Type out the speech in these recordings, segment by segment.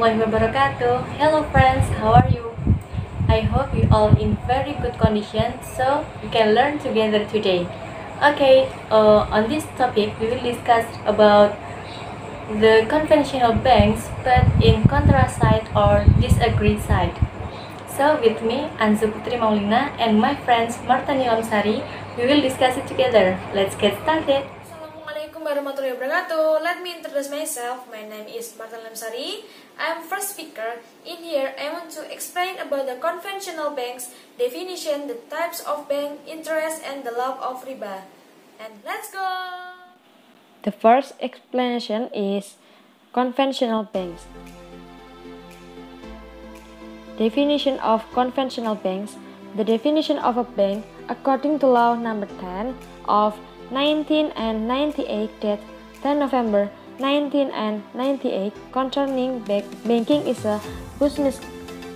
warahmatullahi wabarakatuh. Hello friends, how are you? I hope you all in very good condition so we can learn together today. Okay, on this topic we will discuss about the conventional banks but in contrast side or disagree side. So with me, Anzu Putri Maulina and my friends Marta Nilamsari, we will discuss it together. Let's get started. Assalamualaikum warahmatullahi wabarakatuh. Let me introduce myself. My name is Marta Nilamsari. I am first speaker. In here, I want to explain about the conventional banks, definition, the types of bank, interest, and the law of riba. And let's go! The first explanation is conventional banks. Definition of conventional banks. The definition of a bank according to law number 10 of 1998 dated 10 November 1998 concerning banking is a business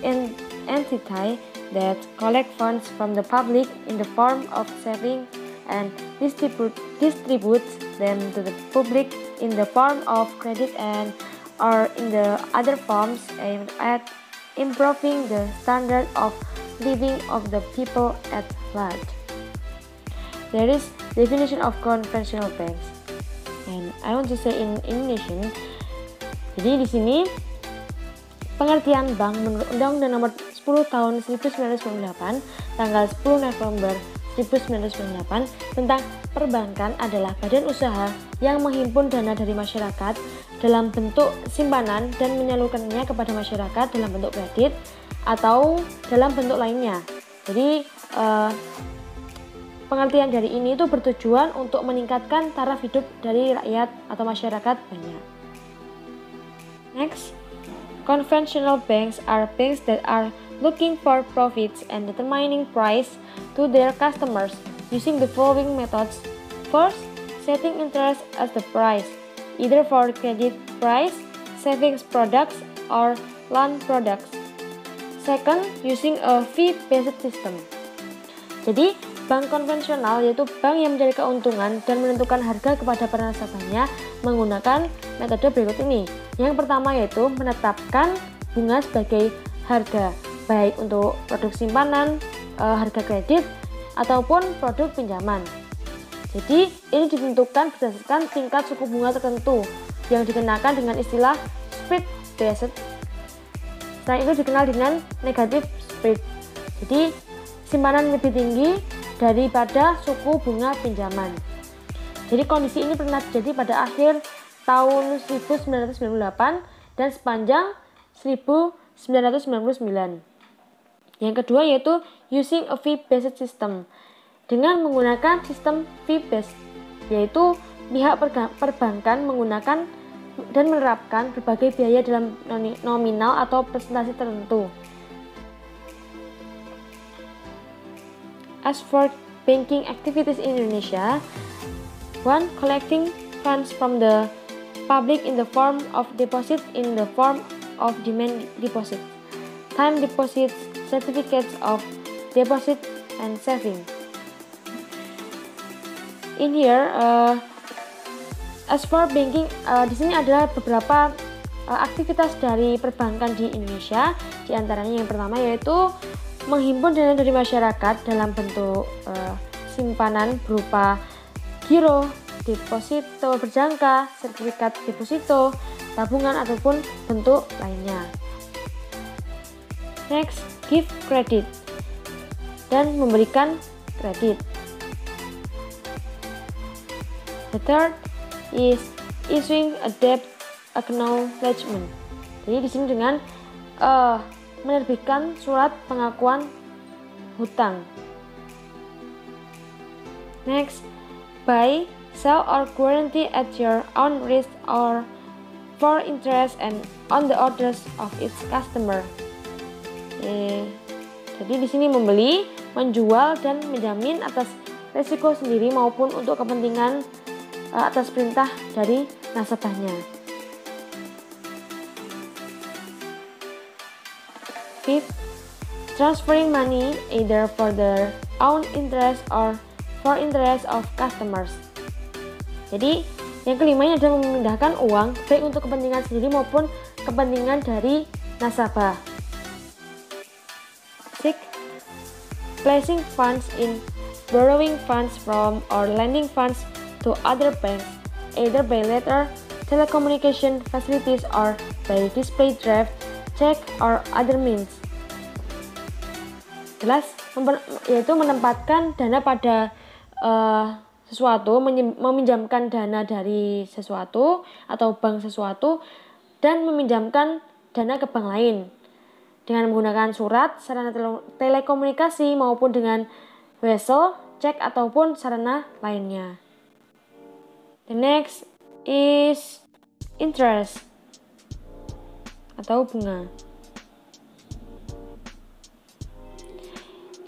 entity that collects funds from the public in the form of saving and distributes them to the public in the form of credit and or in the other forms aimed at improving the standard of living of the people at large. There is definition of conventional banks, and I want to say in Indonesian. Jadi di sini pengertian bank menurut Undang-Undang Nomor 10 Tahun 1998 tanggal 10 November 1998 tentang perbankan adalah badan usaha yang menghimpun dana dari masyarakat dalam bentuk simpanan dan menyalurkannya kepada masyarakat dalam bentuk kredit atau dalam bentuk lainnya. Jadi pengertian dari ini itu bertujuan untuk meningkatkan taraf hidup dari rakyat atau masyarakat banyak. Next, conventional banks are banks that are looking for profits and determining price to their customers using the following methods. First, setting interest as the price, either for credit price, savings products, or loan products. Second, using a fee-based system. Jadi, bank konvensional yaitu bank yang mencari keuntungan dan menentukan harga kepada para nasabahnya menggunakan metode berikut ini. Yang pertama yaitu menetapkan bunga sebagai harga, baik untuk produk simpanan, harga kredit, ataupun produk pinjaman. Jadi, ini ditentukan berdasarkan tingkat suku bunga tertentu yang dikenakan dengan istilah spread-based. Selain itu dikenal dengan negative spread. Jadi, simpanan lebih tinggi daripada suku bunga pinjaman. Jadi kondisi ini pernah terjadi pada akhir tahun 1998 dan sepanjang 1999. Yang kedua yaitu using a fee-based system. Dengan menggunakan sistem fee-based, yaitu pihak perbankan menggunakan dan menerapkan berbagai biaya dalam nominal atau presentasi tertentu. As for banking activities in Indonesia, one, collecting funds from the public in the form of deposit in the form of demand deposit, time deposits, certificates of deposit, and saving. In here, as for banking, di sini adalah beberapa aktivitas dari perbankan di Indonesia. Di antaranya yang pertama yaitu menghimpun dana dari masyarakat dalam bentuk simpanan berupa giro, deposito berjangka, sertifikat deposito, tabungan ataupun bentuk lainnya. Next, give credit dan memberikan kredit. The third is issuing a debt acknowledgement. Jadi di sini dengan menerbitkan surat pengakuan hutang. Next, buy, sell or guarantee at your own risk or for interest and on the orders of its customer. Jadi di sini membeli, menjual dan menjamin atas risiko sendiri maupun untuk kepentingan atas perintah dari nasabahnya. Fifth, transferring money either for their own interest or for interest of customers. Jadi, yang kelima ini adalah memindahkan uang baik untuk kepentingan sendiri maupun kepentingan dari nasabah. 6. Placing funds in borrowing funds from or lending funds to other banks, either by letter, telecommunication facilities, or by display draft, check, or other means. Jelas, yaitu menempatkan dana pada sesuatu, meminjamkan dana dari sesuatu atau bank sesuatu, dan meminjamkan dana ke bank lain dengan menggunakan surat, sarana telekomunikasi, maupun dengan wesel, cek, ataupun sarana lainnya. The next is interest atau bunga.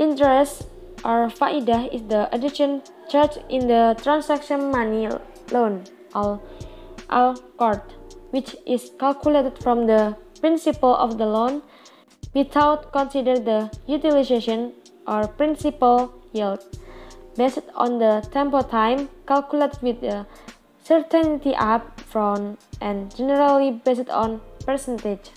Interest or faidah is the addition charged in the transaction money loan al-qard, which is calculated from the principal of the loan without consider the utilization or principal yield, based on the tempo time, calculated with the certainty up front, and generally based on percentage.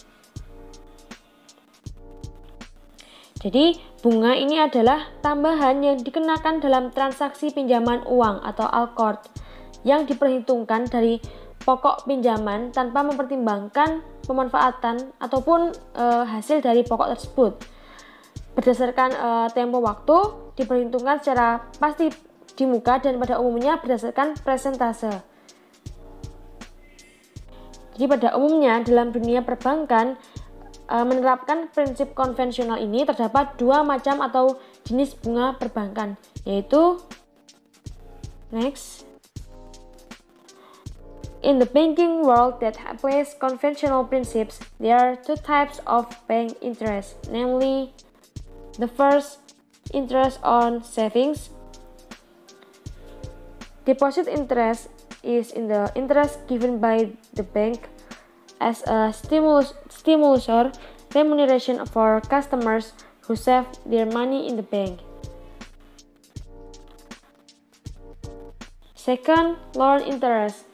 Jadi, bunga ini adalah tambahan yang dikenakan dalam transaksi pinjaman uang atau al-qard yang diperhitungkan dari pokok pinjaman tanpa mempertimbangkan pemanfaatan ataupun hasil dari pokok tersebut. Berdasarkan tempo waktu diperhitungkan secara pasti di muka dan pada umumnya berdasarkan persentase. Jadi pada umumnya dalam dunia perbankan menerapkan prinsip konvensional ini terdapat dua macam atau jenis bunga perbankan, yaitu next. In the banking world that applies conventional principles, there are two types of bank interest, namely, the first, interest on savings. Deposit interest is in the interest given by the bank as a stimulus or remuneration for customers who save their money in the bank. Second, loan interest.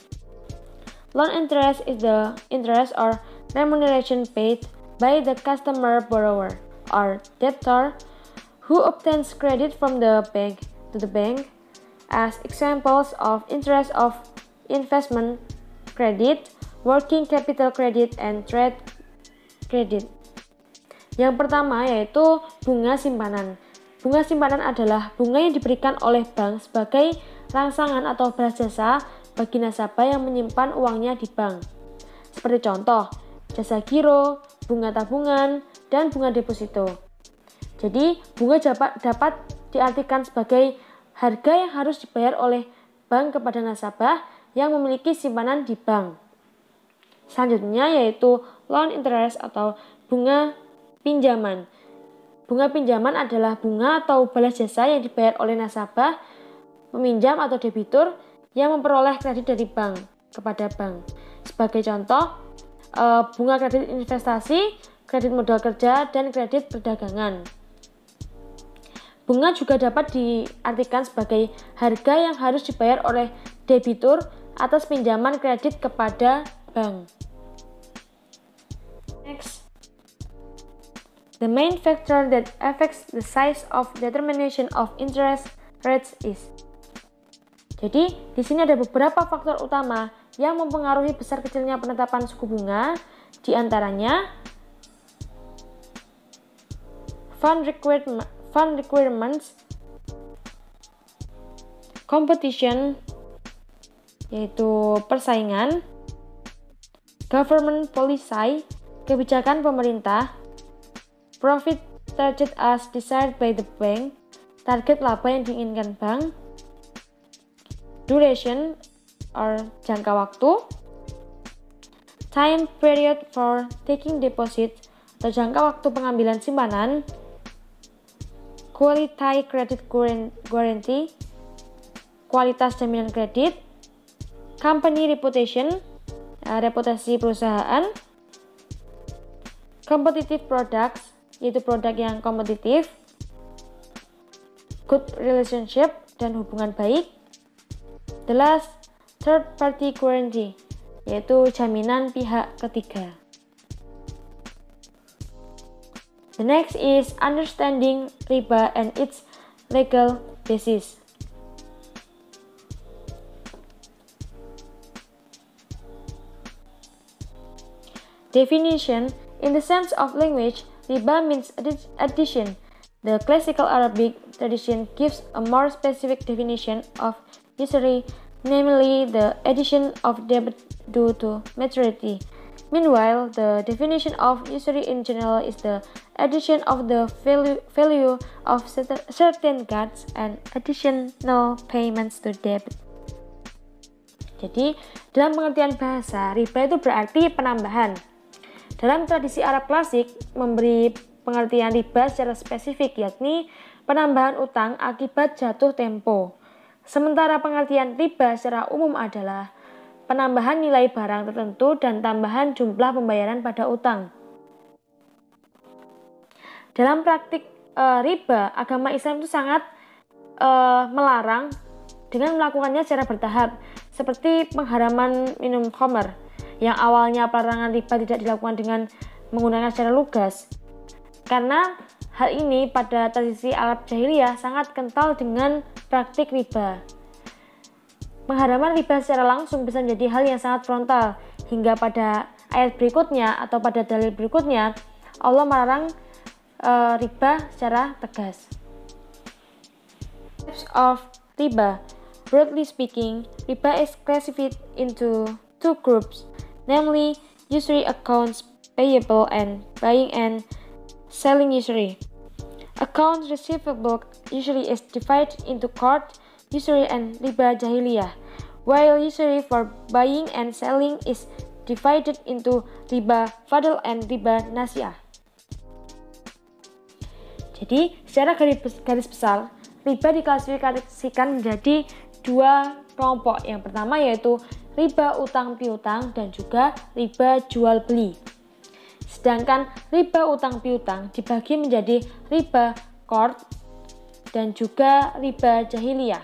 Loan interest is the interest or remuneration paid by the customer borrower or debtor who obtains credit from the bank to the bank. As examples of interest of investment credit, working capital credit, and trade credit. Yang pertama yaitu bunga simpanan. Bunga simpanan adalah bunga yang diberikan oleh bank sebagai rangsangan atau balas jasa bagi nasabah yang menyimpan uangnya di bank. Seperti contoh, jasa giro, bunga tabungan, dan bunga deposito. Jadi, bunga dapat diartikan sebagai harga yang harus dibayar oleh bank kepada nasabah yang memiliki simpanan di bank. Selanjutnya yaitu loan interest atau bunga pinjaman. Bunga pinjaman adalah bunga atau balas jasa yang dibayar oleh nasabah, peminjam atau debitur yang memperoleh kredit dari bank kepada bank. Sebagai contoh, bunga kredit investasi, kredit modal kerja, dan kredit perdagangan. Bunga juga dapat diartikan sebagai harga yang harus dibayar oleh debitur atas pinjaman kredit kepada bank. Next, the main factor that affects the size of determination of interest rates is. Jadi, di sini ada beberapa faktor utama yang mempengaruhi besar kecilnya penetapan suku bunga, di antaranya fund requirements, competition, yaitu persaingan, government policy, kebijakan pemerintah, profit target as desired by the bank, target laba yang diinginkan bank, duration or jangka waktu, time period for taking deposit atau jangka waktu pengambilan simpanan, quality credit guarantee, kualitas jaminan kredit, company reputation, reputasi perusahaan, competitive products, yaitu produk yang kompetitif, good relationship dan hubungan baik. The last, third party guarantee, yaitu jaminan pihak ketiga. The next is understanding riba and its legal basis. Definition. In the sense of language, riba means addition. The classical Arabic tradition gives a more specific definition of usury, namely the addition of debt due to maturity. Meanwhile, the definition of usury in general is the addition of the value of certain goods and additional payments to debt. Jadi, dalam pengertian bahasa, riba itu berarti penambahan. Dalam tradisi Arab klasik, memberi pengertian riba secara spesifik, yakni penambahan utang akibat jatuh tempo. Sementara pengertian riba secara umum adalah penambahan nilai barang tertentu dan tambahan jumlah pembayaran pada utang. Dalam praktik riba, agama Islam itu sangat melarang dengan melakukannya secara bertahap, seperti pengharaman minum khamar, yang awalnya pelarangan riba tidak dilakukan dengan menggunakan secara lugas. Karena hal ini pada tradisi Arab jahiliyah sangat kental dengan praktik riba. Pengharaman riba secara langsung bisa menjadi hal yang sangat frontal, hingga pada ayat berikutnya atau pada dalil berikutnya Allah melarang riba secara tegas. Types of riba. Broadly speaking, riba is classified into two groups, namely usury accounts payable and buying and selling usury. Accounts receivable usually is divided into court usury and riba jahiliyah, while usury for buying and selling is divided into riba fadl and riba nasiah. Jadi, secara garis besar, riba diklasifikasikan menjadi dua kelompok. Yang pertama yaitu riba utang piutang dan juga riba jual beli. Sedangkan riba utang piutang dibagi menjadi riba qard dan juga riba jahiliyah.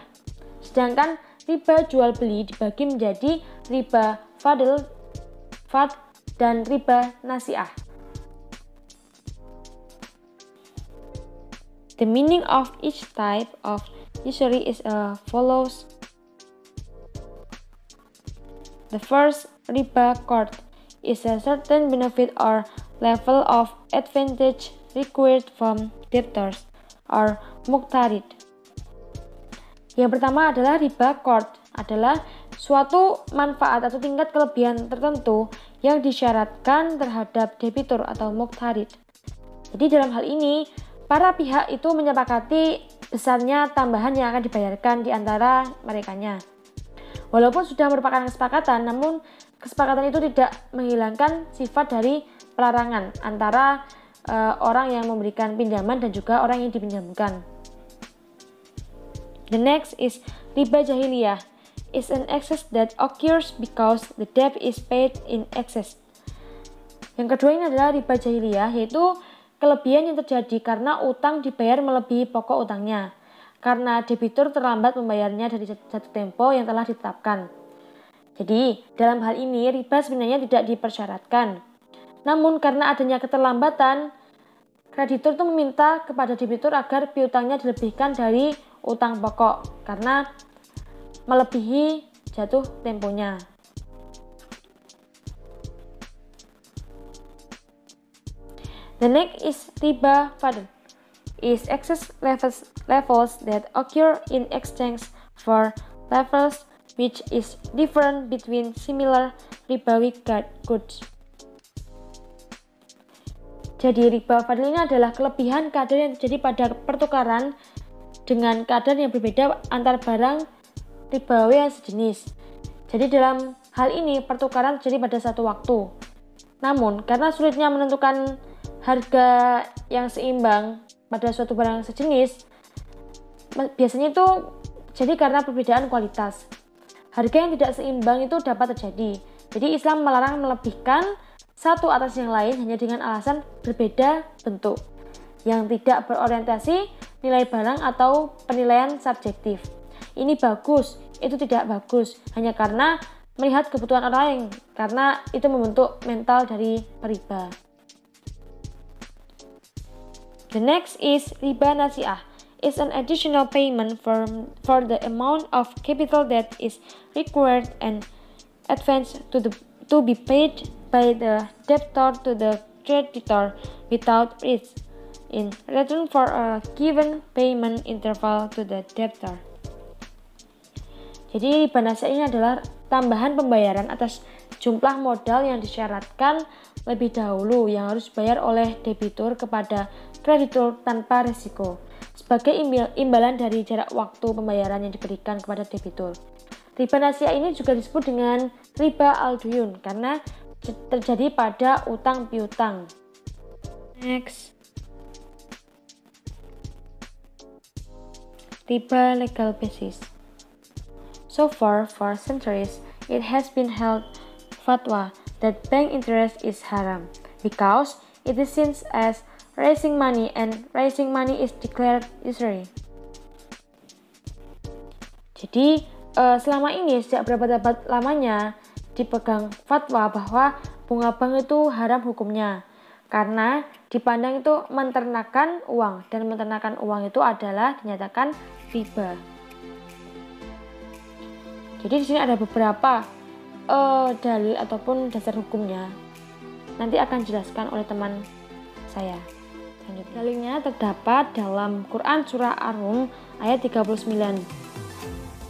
Sedangkan riba jual beli dibagi menjadi riba fadl dan riba nasiah. The meaning of each type of usury is as follows. The first, riba qard, is a certain benefit or level of advantage required from debtors or muqtarid. Yang pertama adalah riba qard, adalah suatu manfaat atau tingkat kelebihan tertentu yang disyaratkan terhadap debitur atau muqtarid. Jadi dalam hal ini, para pihak itu menyepakati besarnya tambahan yang akan dibayarkan di antara merekanya. Walaupun sudah merupakan kesepakatan, namun kesepakatan itu tidak menghilangkan sifat dari pelarangan antara orang yang memberikan pinjaman dan juga orang yang dipinjamkan. The next is riba jahiliyah. Is an excess that occurs because the debt is paid in excess. Yang kedua ini adalah riba jahiliyah, yaitu kelebihan yang terjadi karena utang dibayar melebihi pokok utangnya, karena debitur terlambat membayarnya dari jatuh tempo yang telah ditetapkan. Jadi, dalam hal ini riba sebenarnya tidak dipersyaratkan. Namun karena adanya keterlambatan, kreditur itu meminta kepada debitur agar piutangnya dilebihkan dari utang pokok karena melebihi jatuh temponya. The next is riba fadl, is excess levels that occur in exchange for levels which is different between similar ribawi goods. Jadi riba fadl ini adalah kelebihan kadar yang terjadi pada pertukaran dengan kadar yang berbeda antar barang ribawi yang sejenis. Jadi dalam hal ini pertukaran terjadi pada satu waktu. Namun karena sulitnya menentukan harga yang seimbang pada suatu barang sejenis, biasanya itu jadi karena perbedaan kualitas. Harga yang tidak seimbang itu dapat terjadi. Jadi Islam melarang melebihkan satu atas yang lain hanya dengan alasan berbeda bentuk, yang tidak berorientasi nilai barang atau penilaian subjektif. Ini bagus, itu tidak bagus, hanya karena melihat kebutuhan orang lain, karena itu membentuk mental dari periba. The next is riba nasi'ah. It's an additional payment for the amount of capital that is required and advance to be paid by the debtor to the creditor without risk in return for a given payment interval to the debtor. Jadi riba nasi'ah ini adalah tambahan pembayaran atas jumlah modal yang disyaratkan lebih dahulu yang harus dibayar oleh debitur kepada kreditur tanpa risiko sebagai imbalan dari jarak waktu pembayaran yang diberikan kepada debitur. Riba nasi'ah ini juga disebut dengan riba al-duyun karena terjadi pada utang piutang. Next, riba legal basis. So far, for centuries, it has been held fatwa that bank interest is haram because it is seen as raising money and raising money is declared usury. Jadi, selama ini sejak berabad-abad lamanya dipegang fatwa bahwa bunga bank itu haram hukumnya karena dipandang itu menternakan uang dan menternakan uang itu adalah dinyatakan riba. Jadi di sini ada beberapa dalil ataupun dasar hukumnya. Nanti akan dijelaskan oleh teman saya. Dalilnya terdapat dalam Quran surah Ar-Rum ayat 39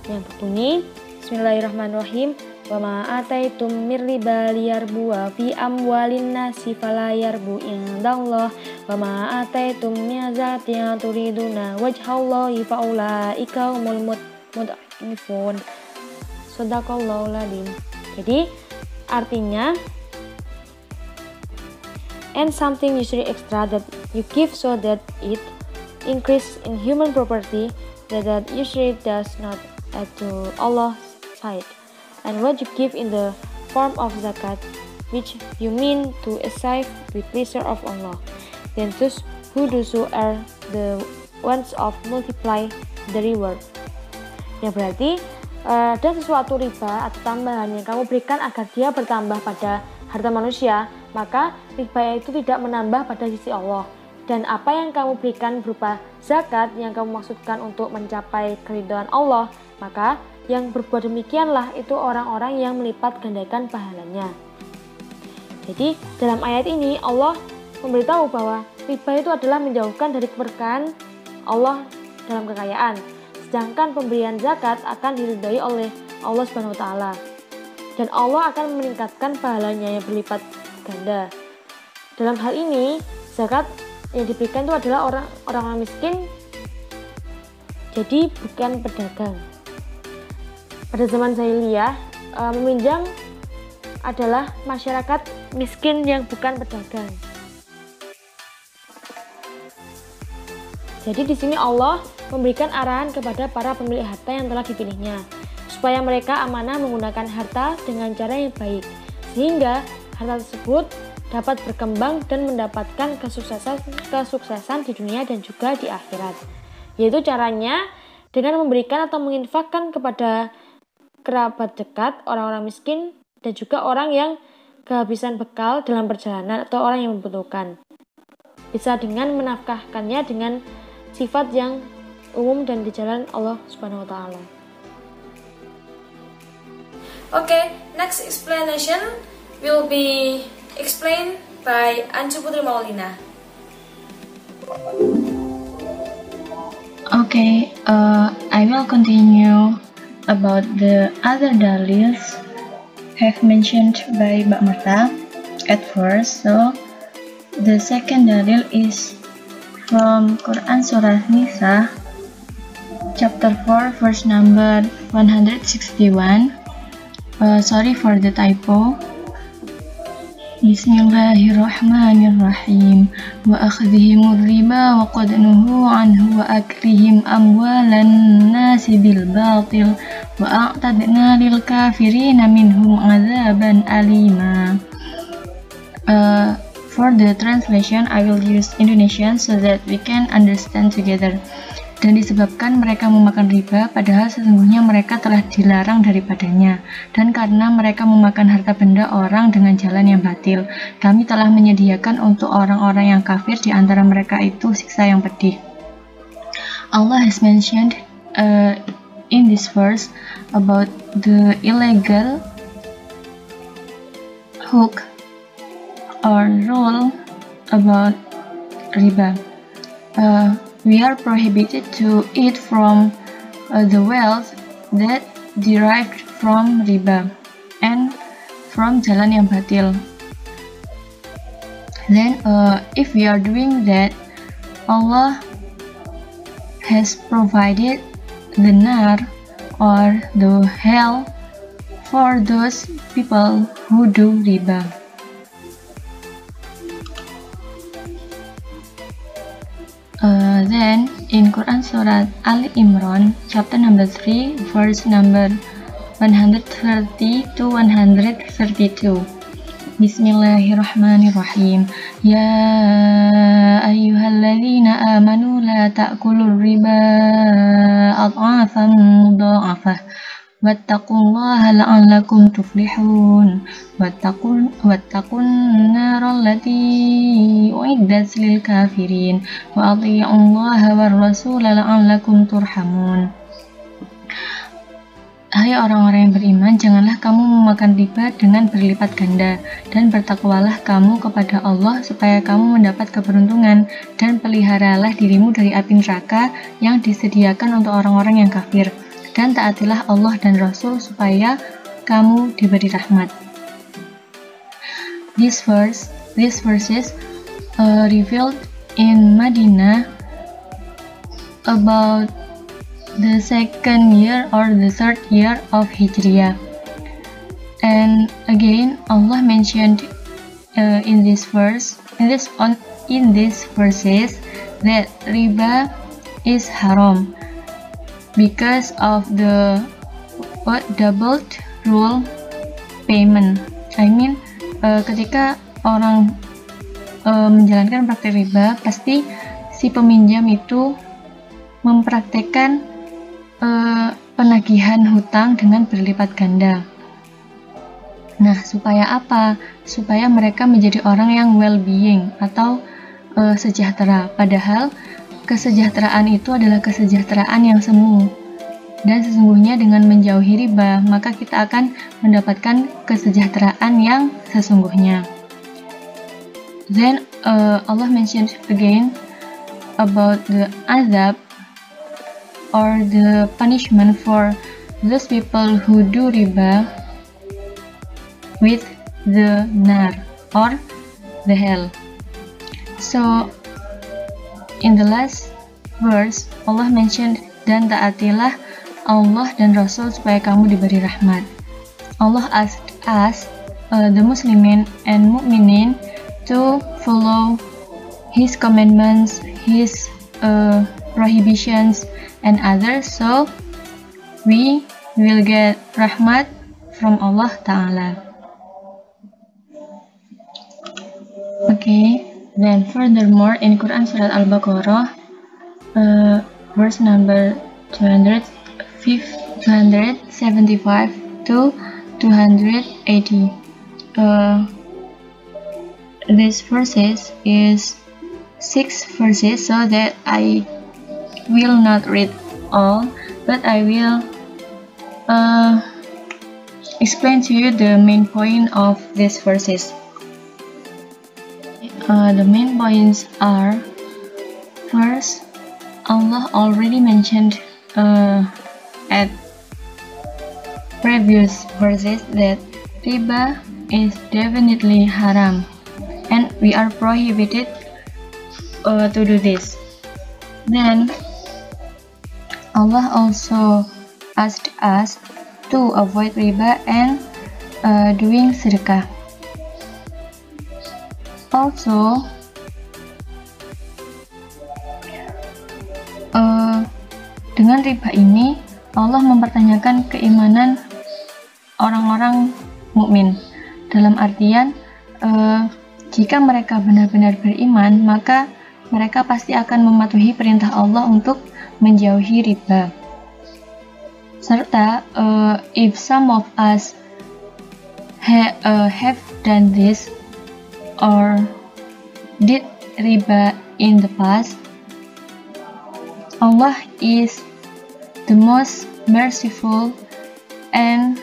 yang berbunyi Bismillahirrahmanirrahim. Wa ma ataitum mir riba liyarbu fi amwalin nasi fala yarbu indallah wa ma ataitum min zatin turiduna wajhallahi fa ulaika humul mud'ifun. Shadaqallahul adzim. Jadi artinya and something usually extra that you give so that it increase in human property that usually does not add to Allah's sight. And what you give in the form of zakat, which you mean to save with pleasure of Allah, then those who do so are the ones of multiply the reward. Ya berarti ada sesuatu riba atau tambahan yang kamu berikan agar dia bertambah pada harta manusia, maka riba itu tidak menambah pada sisi Allah. Dan apa yang kamu berikan berupa zakat yang kamu maksudkan untuk mencapai keridhaan Allah, maka yang berbuat demikianlah itu orang-orang yang melipat gandakan pahalanya. Jadi dalam ayat ini Allah memberitahu bahwa riba itu adalah menjauhkan dari keberkahan Allah dalam kekayaan. Sedangkan pemberian zakat akan diridhai oleh Allah Subhanahu wa taala. Dan Allah akan meningkatkan pahalanya yang berlipat ganda. Dalam hal ini, zakat yang diberikan itu adalah orang-orang miskin. Jadi bukan pedagang. Pada zaman jahiliyah, meminjam adalah masyarakat miskin yang bukan pedagang. Jadi di sini Allah memberikan arahan kepada para pemilik harta yang telah dipilihnya, supaya mereka amanah menggunakan harta dengan cara yang baik, sehingga harta tersebut dapat berkembang dan mendapatkan kesuksesan di dunia dan juga di akhirat. Yaitu caranya dengan memberikan atau menginfakkan kepada kerabat dekat, orang-orang miskin, dan juga orang yang kehabisan bekal dalam perjalanan atau orang yang membutuhkan. Bisa dengan menafkahkannya dengan sifat yang umum dan di jalan Allah Subhanahu wa taala. Okay, next explanation will be explained by Anju Putri Maulina. Okay, I will continue about the other dalils have mentioned by Mbak Marta at first. So the second dalil is from Quran Surah Nisa chapter 4 verse number 161. Sorry for the typo. Bismillahirrahmanirrahim. Wa akhdhihimur riba wa qad nuhu anhu wa aklihim amwalan nasi bil batil wa a'tadna lil kafirina minhum adzaban alima. For the translation, I will use Indonesian so that we can understand together. dan disebabkan mereka memakan riba padahal sesungguhnya mereka telah dilarang daripadanya, dan karena mereka memakan harta benda orang dengan jalan yang batil, kami telah menyediakan untuk orang-orang yang kafir di antara mereka itu siksa yang pedih. Allah has mentioned in this verse about the illegal hook or rule about riba. We are prohibited to eat from the wealth that derived from riba and from jalan yang batil. Then if we are doing that, Allah has provided the nar or the hell for those people who do riba. Then in Quran Surat Ali Imran chapter number 3 verse number 130 to 132. Bismillahirrahmanirrahim. Ya ayyuhalladzina amanu la ta'kulur riba adhafan mudha'afah wattaqullaha la'allakum tuflihun wattaqun naral lati uiddat lil kafirin wa athi'ullaha war rasul la'allakum turhamun. Hai orang-orang yang beriman, janganlah kamu memakan riba dengan berlipat ganda, dan bertakwalah kamu kepada Allah supaya kamu mendapat keberuntungan, dan peliharalah dirimu dari api neraka yang disediakan untuk orang-orang yang kafir, dan taatilah Allah dan Rasul supaya kamu diberi rahmat. These verses revealed in Madinah about the second year or the third year of Hijriah. And again, Allah mentioned in these verses that riba is haram because of the doubled rule payment. I mean, ketika orang menjalankan praktek riba, pasti si peminjam itu mempraktekkan penagihan hutang dengan berlipat ganda. Nah, supaya apa? Supaya mereka menjadi orang yang well-being atau sejahtera. Padahal kesejahteraan itu adalah kesejahteraan yang semu. Dan sesungguhnya dengan menjauhi riba, maka kita akan mendapatkan kesejahteraan yang sesungguhnya. Then Allah mentioned again about the azab or the punishment for those people who do riba with the nar or the hell. So in the last verse Allah mentioned, dan taatilah Allah dan Rasul supaya kamu diberi rahmat. Allah asked us, the Muslimin and Mu'minin, to follow His commandments, His prohibitions and others, so we will get rahmat from Allah Ta'ala. Okay, then furthermore in Quran Surat Al-Baqarah verse number 275 to 280, this verses is 6 verses, so that I will not read all, but I will explain to you the main point of these verses. The main points are, first, Allah already mentioned at previous verses that riba is definitely haram, and we are prohibited to do this. Then Allah also asked us to avoid riba and doing sedekah. Also, dengan riba ini Allah mempertanyakan keimanan orang-orang mukmin. Dalam artian, jika mereka benar-benar beriman, maka mereka pasti akan mematuhi perintah Allah untuk menjauhi riba. Serta, if some of us have done this or did riba in the past, Allah is the most merciful and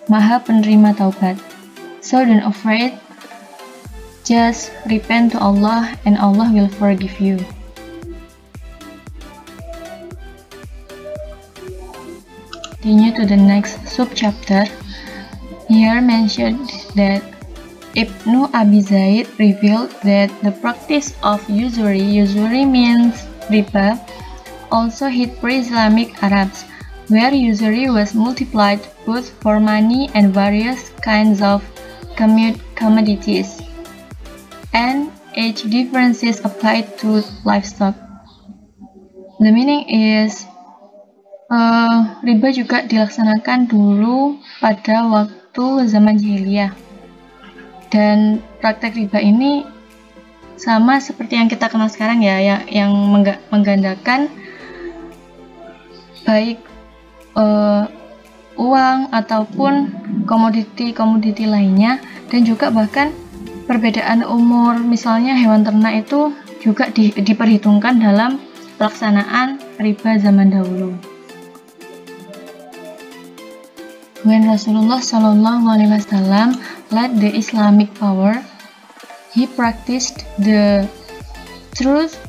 Maha penerima taubat. So don't afraid, just repent to Allah and Allah will forgive you. Continue to the next sub-chapter. Here mentioned that Ibnu Abi Zaid revealed that the practice of usury means riba, also hit pre-Islamic Arabs, where usury was multiplied both for money and various kinds of commodities, and age differences applied to livestock. The meaning is, riba juga dilaksanakan dulu pada waktu zaman jahiliyah, dan praktek riba ini sama seperti yang kita kenal sekarang ya, yang menggandakan baik uang ataupun komoditi lainnya, dan juga bahkan perbedaan umur, misalnya hewan ternak itu juga diperhitungkan dalam pelaksanaan riba zaman dahulu. When Rasulullah SAW led the Islamic power, he practiced the truth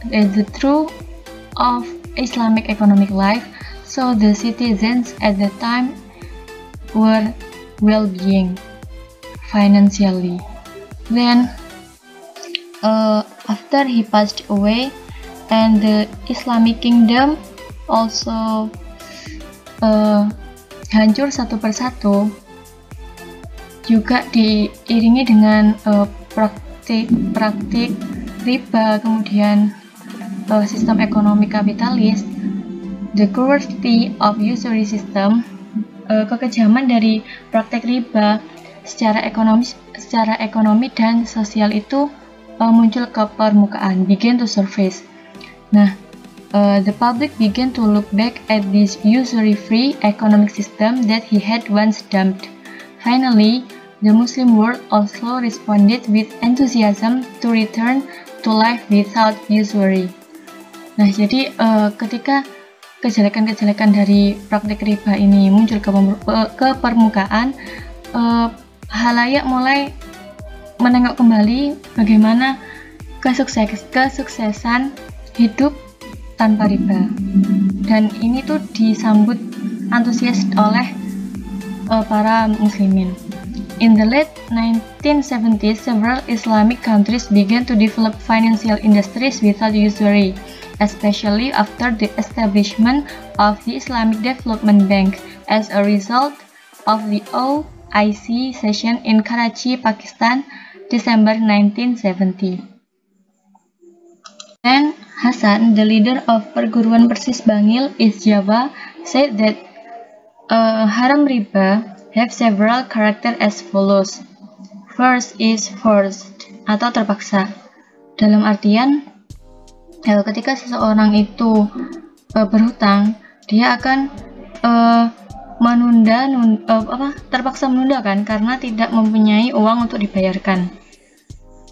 of Islamic economic life, so the citizens at the time were well-being financially. Then, after he passed away, and the Islamic kingdom also hancur satu persatu, juga diiringi dengan praktik riba, kemudian sistem ekonomi kapitalis, the cruelty of usury system, kekejaman dari praktek riba secara ekonomi dan sosial itu muncul ke permukaan, begin to surface. Nah, the public began to look back at this usury-free economic system that he had once dumped. Finally, the Muslim world also responded with enthusiasm to return to life without usury. Nah, jadi ketika kejelekan-kejelekan dari praktik riba ini muncul ke permukaan, halayak mulai menengok kembali bagaimana kesuksesan hidup tanpa riba, dan ini tuh disambut antusias oleh para muslimin. In the late 1970s, several Islamic countries began to develop financial industries without usury, especially after the establishment of the Islamic Development Bank as a result of the OIC session in Karachi, Pakistan, December 1970. Then Hasan, the leader of perguruan Persis Bangil, East Java, said that haram riba have several character as follows. First is forced atau terpaksa. Dalam artian, ketika seseorang itu berhutang, dia akan terpaksa menunda kan, karena tidak mempunyai uang untuk dibayarkan.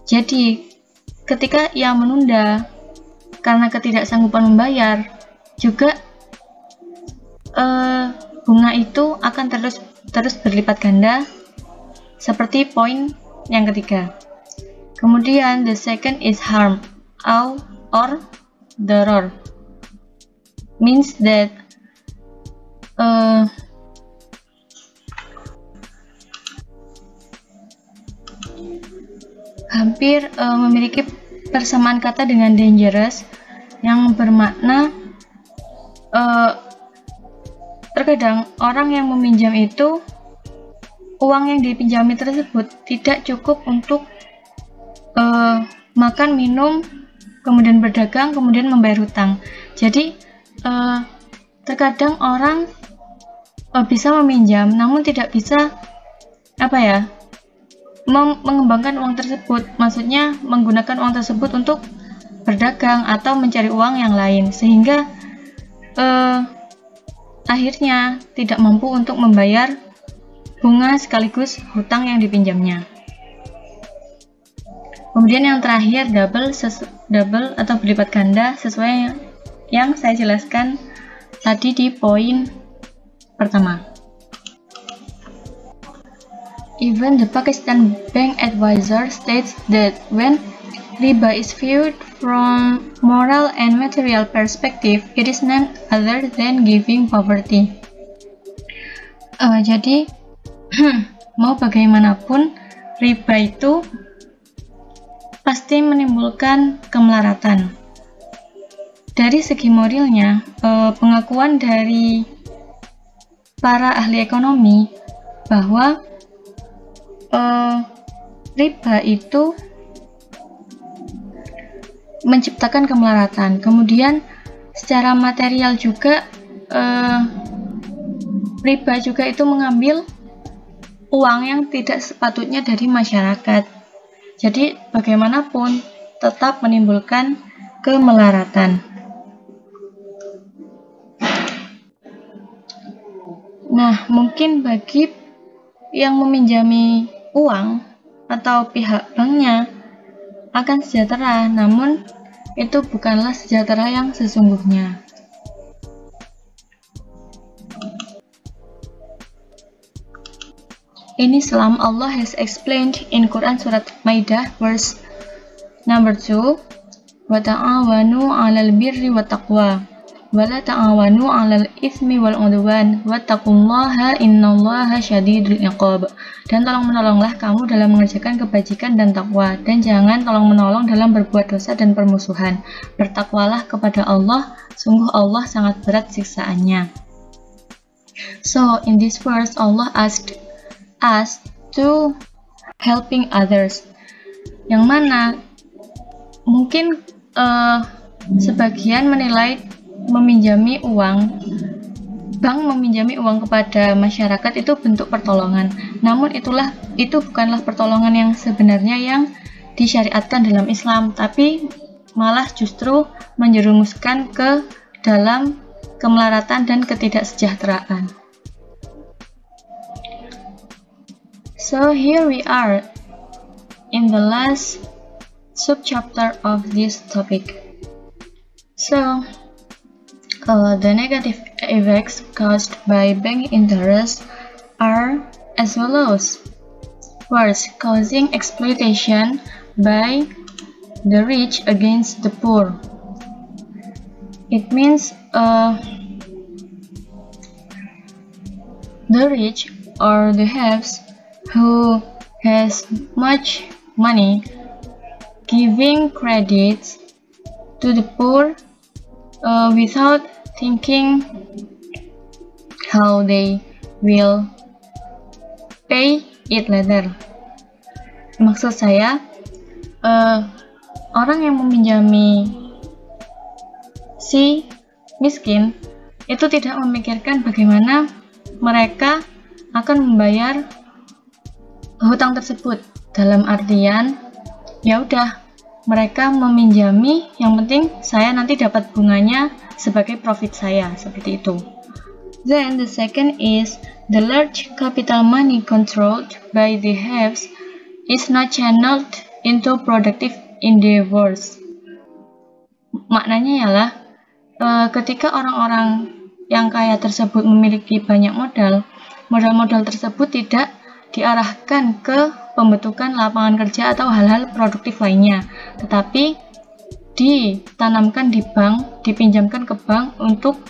Jadi, ketika ia menunda karena ketidaksanggupan membayar, juga bunga itu akan terus berlipat ganda, seperti poin yang ketiga. Kemudian the second is harm or darar, means that hampir memiliki persamaan kata dengan dangerous, yang bermakna terkadang orang yang meminjam itu, uang yang dipinjami tersebut tidak cukup untuk makan, minum, kemudian berdagang, kemudian membayar hutang. Jadi terkadang orang bisa meminjam namun tidak bisa mengembangkan uang tersebut, maksudnya menggunakan uang tersebut untuk berdagang atau mencari uang yang lain, sehingga akhirnya tidak mampu untuk membayar bunga sekaligus hutang yang dipinjamnya. Kemudian yang terakhir, double atau berlipat ganda sesuai yang saya jelaskan tadi di poin pertama. Even the Pakistan Bank Advisor states that when riba is viewed from moral and material perspective, it is none other than giving poverty. Jadi mau bagaimanapun, riba itu pasti menimbulkan kemelaratan. Dari segi moralnya, pengakuan dari para ahli ekonomi bahwa riba itu menciptakan kemelaratan. Kemudian secara material juga riba juga itu mengambil uang yang tidak sepatutnya dari masyarakat. Jadi bagaimanapun tetap menimbulkan kemelaratan. Nah, mungkin bagi yang meminjami uang atau pihak banknya akan sejahtera, namun itu bukanlah sejahtera yang sesungguhnya. Ini Islam Allah has explained in Quran surat Maidah verse number 2, wa ta'awanu 'alal birri wat taqwa wa la ta'awanu 'alal itsmi wal 'udwan wattaqullaha innallaha syadidul iqab. Dan tolong-menolonglah kamu dalam mengerjakan kebajikan dan takwa, dan jangan tolong-menolong dalam berbuat dosa dan permusuhan. Bertakwalah kepada Allah, sungguh Allah sangat berat siksaannya. So in this verse Allah asked us to helping others, yang mana mungkin sebagian menilai meminjami uang, bank meminjami uang kepada masyarakat itu bentuk pertolongan. Namun itu bukanlah pertolongan yang sebenarnya yang disyariatkan dalam Islam, tapi malah justru menjerumuskan ke dalam kemelaratan dan ketidaksejahteraan. So here we are in the last subchapter of this topic. So the negative effects caused by bank interest are as follows. First, causing exploitation by the rich against the poor. It means the rich or the haves who has much money giving credits to the poor without thinking how they will pay it later. Maksud saya, orang yang meminjami si miskin itu tidak memikirkan bagaimana mereka akan membayar hutang tersebut. Dalam artian, ya udah, mereka meminjami, yang penting saya nanti dapat bunganya sebagai profit saya, seperti itu. Then the second is the large capital money controlled by the haves is not channeled into productive endeavors. Maknanya ialah ketika orang-orang yang kaya tersebut memiliki banyak modal, modal-modal tersebut tidak diarahkan ke pembentukan lapangan kerja atau hal-hal produktif lainnya, tetapi ditanamkan di bank, dipinjamkan ke bank untuk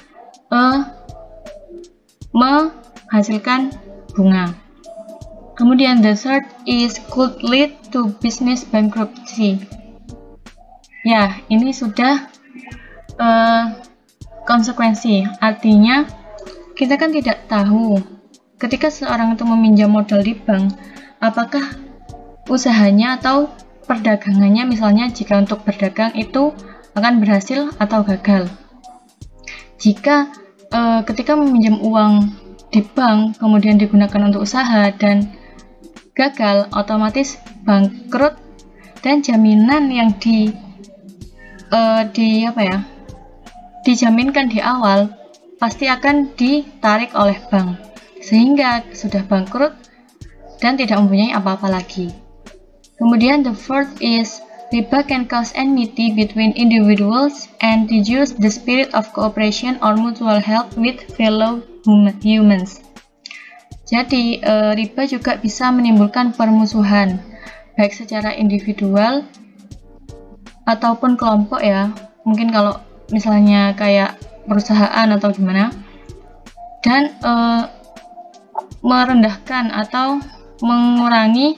menghasilkan bunga. Kemudian the third is could lead to business bankruptcy. Ya, ini sudah konsekuensi. Artinya kita kan tidak tahu ketika seorang itu meminjam modal di bank, apakah usahanya atau perdagangannya, misalnya jika untuk berdagang itu akan berhasil atau gagal. Jika ketika meminjam uang di bank kemudian digunakan untuk usaha dan gagal, otomatis bangkrut, dan jaminan yang dijaminkan di awal pasti akan ditarik oleh bank, sehingga sudah bangkrut dan tidak mempunyai apa-apa lagi. Kemudian the fourth is riba can cause enmity between individuals and reduce the spirit of cooperation or mutual help with fellow humans. Jadi riba juga bisa menimbulkan permusuhan, baik secara individual ataupun kelompok ya. Mungkin kalau misalnya kayak perusahaan atau gimana, dan merendahkan atau mengurangi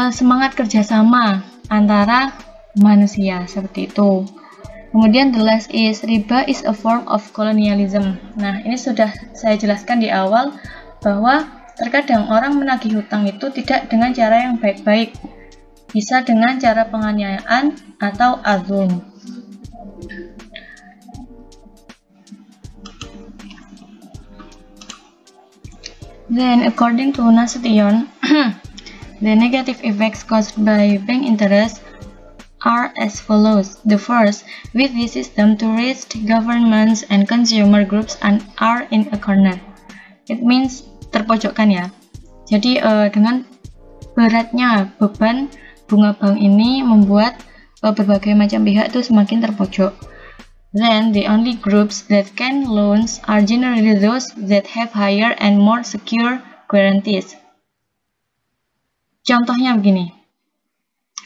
semangat kerjasama antara manusia, seperti itu. Kemudian the last is riba is a form of colonialism. Nah, ini sudah saya jelaskan di awal bahwa terkadang orang menagih hutang itu tidak dengan cara yang baik-baik, bisa dengan cara penganiayaan atau azum. Then, according to Nasution, the negative effects caused by bank interest are as follows. The first, with this system, tourist, governments, and consumer groups are in a corner. It means terpojokkan ya. Jadi dengan beratnya beban bunga bank ini membuat berbagai macam pihak itu semakin terpojok. Then, the only groups that can loans are generally those that have higher and more secure guarantees. Contohnya begini,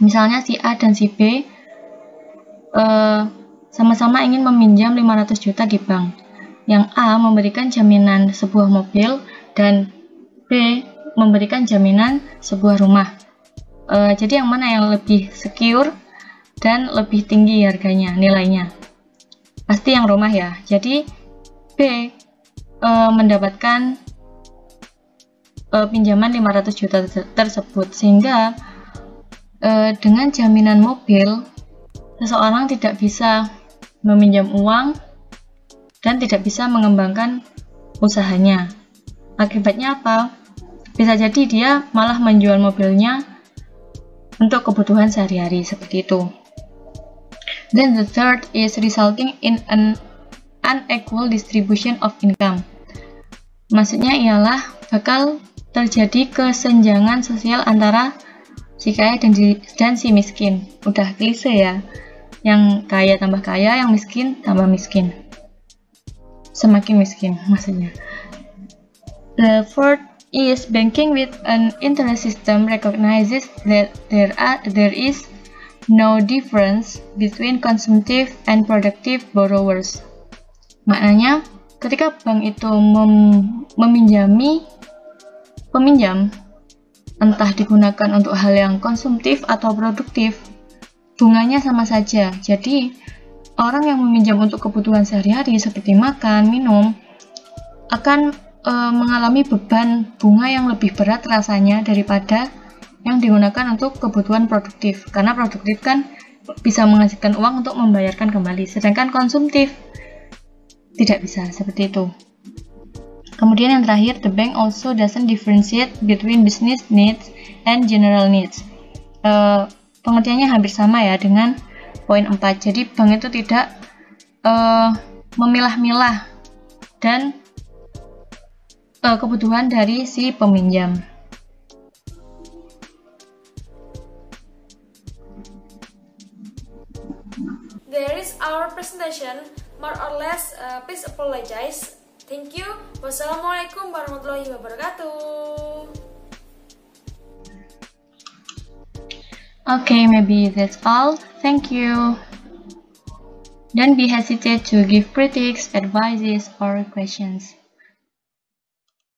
misalnya si A dan si B sama-sama ingin meminjam 500 juta di bank. Yang A memberikan jaminan sebuah mobil dan B memberikan jaminan sebuah rumah. Jadi yang mana yang lebih secure dan lebih tinggi harganya, nilainya? Pasti yang rumah ya. Jadi B mendapatkan pinjaman 500 juta tersebut, sehingga dengan jaminan mobil seseorang tidak bisa meminjam uang dan tidak bisa mengembangkan usahanya. Akibatnya apa? Bisa jadi dia malah menjual mobilnya untuk kebutuhan sehari-hari, seperti itu. Then the third is resulting in an unequal distribution of income. Maksudnya ialah bakal terjadi kesenjangan sosial antara si kaya dan si miskin. Udah klise ya, yang kaya tambah kaya, yang miskin tambah miskin, semakin miskin maksudnya. The fourth is banking with an interest system recognizes that there is no difference between consumptive and productive borrowers. Maknanya, ketika bank itu meminjami peminjam, entah digunakan untuk hal yang konsumtif atau produktif, bunganya sama saja. Jadi, orang yang meminjam untuk kebutuhan sehari-hari seperti makan, minum, akan mengalami beban bunga yang lebih berat rasanya daripada yang digunakan untuk kebutuhan produktif, karena produktif kan bisa menghasilkan uang untuk membayarkan kembali, sedangkan konsumtif tidak bisa seperti itu. Kemudian yang terakhir, the bank also doesn't differentiate between business needs and general needs. Pengertiannya hampir sama ya dengan poin 4. Jadi bank itu tidak memilah-milah dan kebutuhan dari si peminjam. There is our presentation, more or less. Please apologize. Thank you. Wassalamualaikum warahmatullahi wabarakatuh. Okay, maybe that's all. Thank you. Don't be hesitant to give critiques, advices, or questions.